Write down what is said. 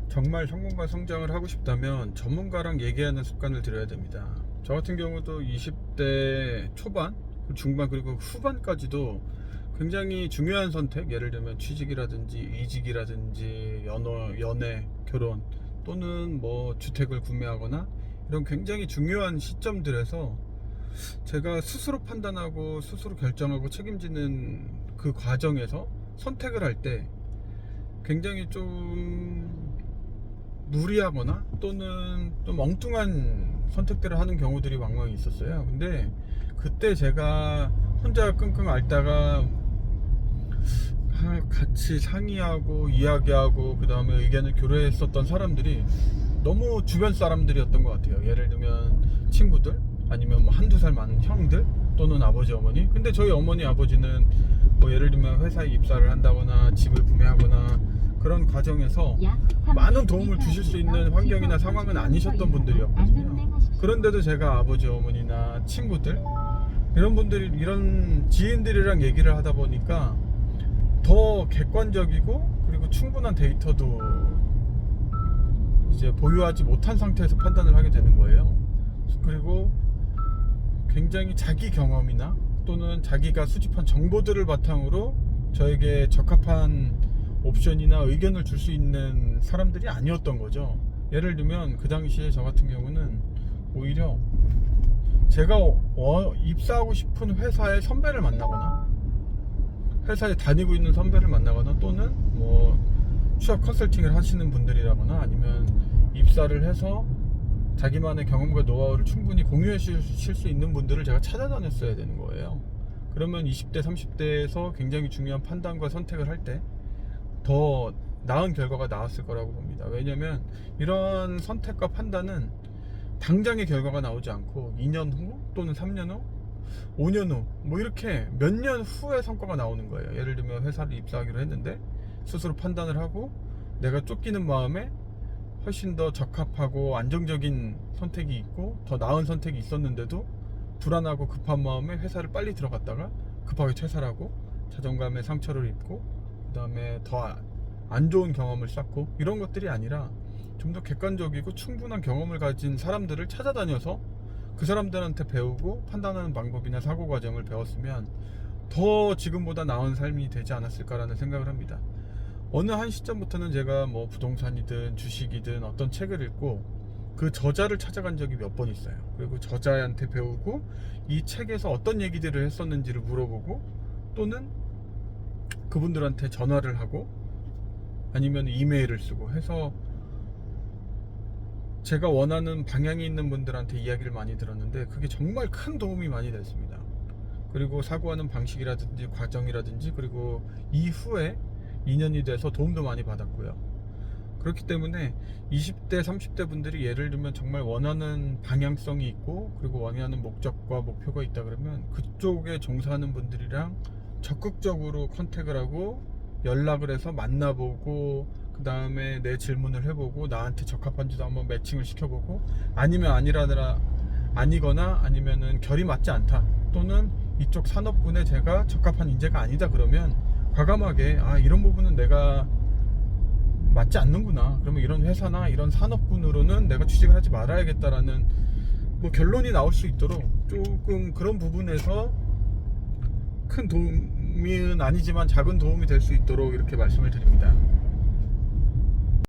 정말 성공과 성장을 하고 싶다면 전문가랑 얘기하는 습관을 들여야 됩니다. 저 같은 경우도 20대 초반, 중반 그리고 후반까지도 굉장히 중요한 선택, 예를 들면 취직이라든지 이직이라든지 연애, 결혼 또는 뭐 주택을 구매하거나 이런 굉장히 중요한 시점들에서 제가 스스로 판단하고 스스로 결정하고 책임지는 그 과정에서 선택을 할 때 굉장히 좀 무리하거나 또는 좀 엉뚱한 선택들을 하는 경우들이 왕왕 있었어요. 근데 그때 제가 혼자 끙끙 앓다가 같이 상의하고 이야기하고 그 다음에 의견을 교류했었던 사람들이 너무 주변 사람들이었던 것 같아요. 예를 들면 친구들, 아니면 뭐 한두 살 많은 형들, 또는 아버지 어머니. 근데 저희 어머니 아버지는 뭐 예를 들면 회사에 입사를 한다거나 집을 구매하거나 그런 과정에서 많은 도움을 주실 수 있는 환경이나 상황은 아니셨던 분들이었거든요. 그런데도 제가 아버지 어머니나 친구들, 이런 분들이, 이런 지인들이랑 얘기를 하다 보니까 더 객관적이고, 그리고 충분한 데이터도 이제 보유하지 못한 상태에서 판단을 하게 되는 거예요. 그리고 굉장히 자기 경험이나 또는 자기가 수집한 정보들을 바탕으로 저에게 적합한 옵션이나 의견을 줄 수 있는 사람들이 아니었던 거죠. 예를 들면 그 당시에 저 같은 경우는 오히려 제가 입사하고 싶은 회사의 선배를 만나거나, 회사에 다니고 있는 선배를 만나거나, 또는 뭐 취업 컨설팅을 하시는 분들이라거나, 아니면 입사를 해서 자기만의 경험과 노하우를 충분히 공유해 주실 수 있는 분들을 제가 찾아다녔어야 되는 거예요. 그러면 20대 30대에서 굉장히 중요한 판단과 선택을 할 때 더 나은 결과가 나왔을 거라고 봅니다. 왜냐면 이런 선택과 판단은 당장의 결과가 나오지 않고 2년 후 또는 3년 후, 5년 후, 뭐 이렇게 몇 년 후에 성과가 나오는 거예요. 예를 들면 회사를 입사하기로 했는데 스스로 판단을 하고 내가 쫓기는 마음에 훨씬 더 적합하고 안정적인 선택이 있고 더 나은 선택이 있었는데도 불안하고 급한 마음에 회사를 빨리 들어갔다가 급하게 퇴사하고 자존감에 상처를 입고 그 다음에 더 안 좋은 경험을 쌓고, 이런 것들이 아니라 좀 더 객관적이고 충분한 경험을 가진 사람들을 찾아다녀서 그 사람들한테 배우고 판단하는 방법이나 사고 과정을 배웠으면 더 지금보다 나은 삶이 되지 않았을까라는 생각을 합니다. 어느 한 시점부터는 제가 뭐 부동산이든 주식이든 어떤 책을 읽고 그 저자를 찾아간 적이 몇 번 있어요. 그리고 저자한테 배우고 이 책에서 어떤 얘기들을 했었는지를 물어보고, 또는 그분들한테 전화를 하고 아니면 이메일을 쓰고 해서 제가 원하는 방향이 있는 분들한테 이야기를 많이 들었는데 그게 정말 큰 도움이 많이 됐습니다. 그리고 사고하는 방식이라든지 과정이라든지, 그리고 이후에 2년이 돼서 도움도 많이 받았고요. 그렇기 때문에 20대 30대 분들이 예를 들면 정말 원하는 방향성이 있고 그리고 원하는 목적과 목표가 있다 그러면 그쪽에 종사하는 분들이랑 적극적으로 컨택을 하고 연락을 해서 만나보고, 그 다음에 내 질문을 해보고 나한테 적합한지도 한번 매칭을 시켜보고, 아니면 아니거나 아니면은 결이 맞지 않다, 또는 이쪽 산업군에 제가 적합한 인재가 아니다 그러면 과감하게 이런 부분은 내가 맞지 않는구나, 그러면 이런 회사나 이런 산업군으로는 내가 취직을 하지 말아야겠다라는 뭐 결론이 나올 수 있도록 조금 그런 부분에서 큰 도움은 아니지만 작은 도움이 될 수 있도록 이렇게 말씀을 드립니다.